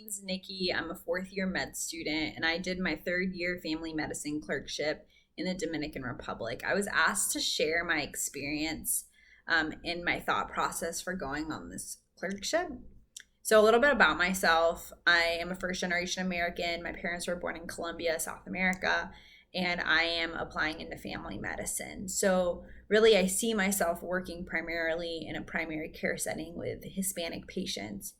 name's Nikki. I'm a fourth year med student, and I did my third year family medicine clerkship in the Dominican Republic. I was asked to share my experience and my thought process for going on this clerkship. So, a little bit about myself. I am a first generation American. My parents were born in Colombia, South America, and I am applying into family medicine. So, really, I see myself working primarily in a primary care setting with Hispanic patients.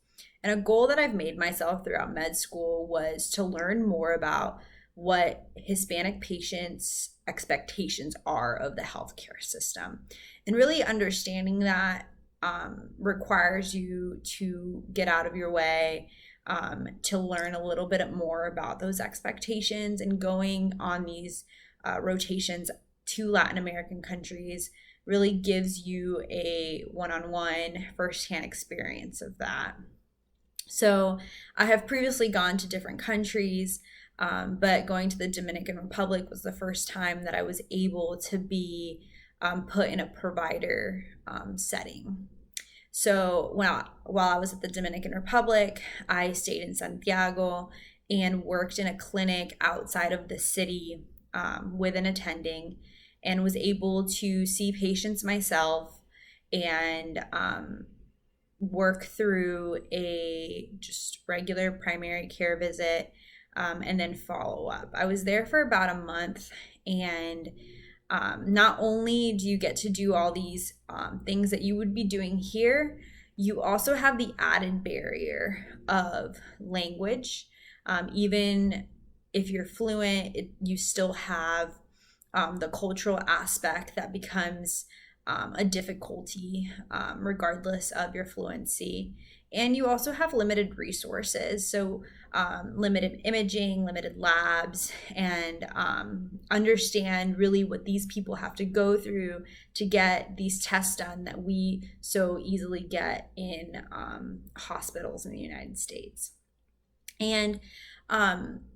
And a goal that I've made myself throughout med school was to learn more about what Hispanic patients' expectations are of the healthcare system. And really understanding that requires you to get out of your way to learn a little bit more about those expectations, and going on these rotations to Latin American countries really gives you a one-on-one firsthand experience of that. So I have previously gone to different countries, but going to the Dominican Republic was the first time that I was able to be put in a provider setting. So while I was at the Dominican Republic, I stayed in Santiago and worked in a clinic outside of the city with an attending, and was able to see patients myself and work through a just regular primary care visit and then follow up. I was there for about a month, and not only do you get to do all these things that you would be doing here, you also have the added barrier of language. Even if you're fluent, you still have the cultural aspect that becomes a difficulty regardless of your fluency. And you also have limited resources, so limited imaging, limited labs, and understand really what these people have to go through to get these tests done that we so easily get in hospitals in the United States. And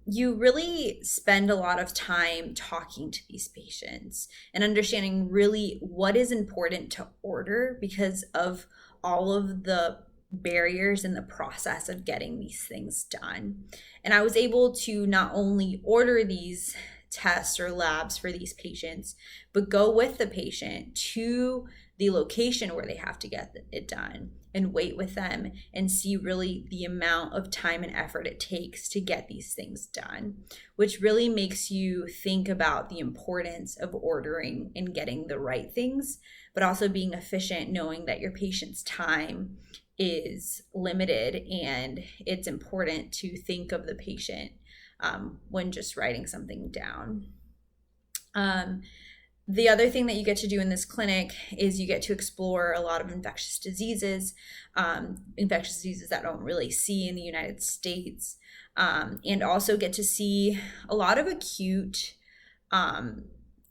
you really spend a lot of time talking to these patients and understanding really what is important to order because of all of the barriers in the process of getting these things done. And I was able to not only order these tests or labs for these patients, but go with the patient to the location where they have to get it done and wait with them and see really the amount of time and effort it takes to get these things done, which really makes you think about the importance of ordering and getting the right things, but also being efficient, knowing that your patient's time is limited, and it's important to think of the patient when just writing something down. The other thing that you get to do in this clinic is you get to explore a lot of infectious diseases that don't really see in the United States, and also get to see a lot of acute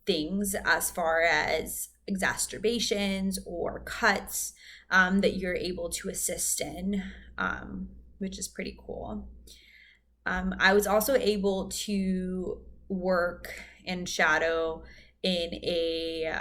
things as far as exacerbations or cuts that you're able to assist in, which is pretty cool. I was also able to work and shadow in a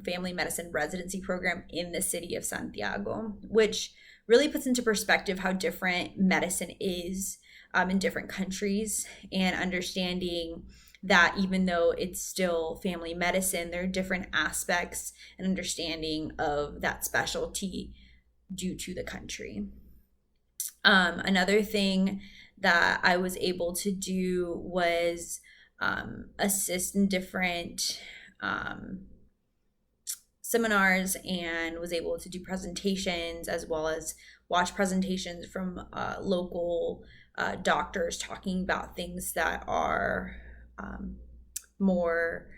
family medicine residency program in the city of Santiago, which really puts into perspective how different medicine is in different countries, and understanding that even though it's still family medicine, there are different aspects and understanding of that specialty due to the country. Another thing that I was able to do was assist in different seminars, and was able to do presentations as well as watch presentations from local doctors talking about things that are more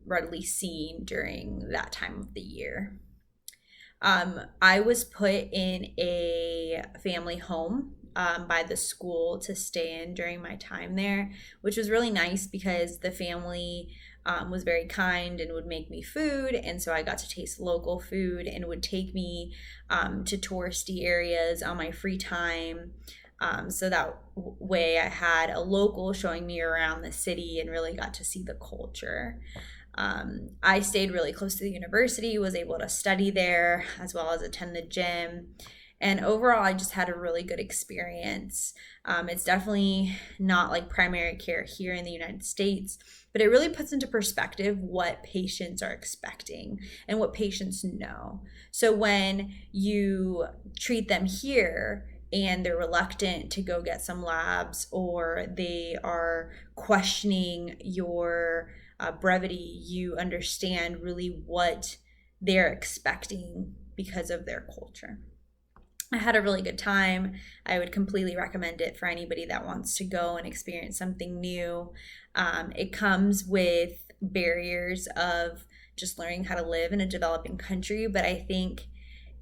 readily seen during that time of the year. I was put in a family home by the school to stay in during my time there, which was really nice because the family was very kind and would make me food, and so I got to taste local food and would take me to touristy areas on my free time. So that way I had a local showing me around the city and really got to see the culture. I stayed really close to the university, was able to study there as well as attend the gym. And overall, I just had a really good experience. It's definitely not like primary care here in the United States, but it really puts into perspective what patients are expecting and what patients know. So when you treat them here and they're reluctant to go get some labs, or they are questioning your brevity, you understand really what they're expecting because of their culture. I had a really good time. I would completely recommend it for anybody that wants to go and experience something new. It comes with barriers of just learning how to live in a developing country, but I think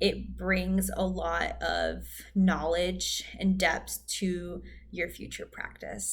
it brings a lot of knowledge and depth to your future practice.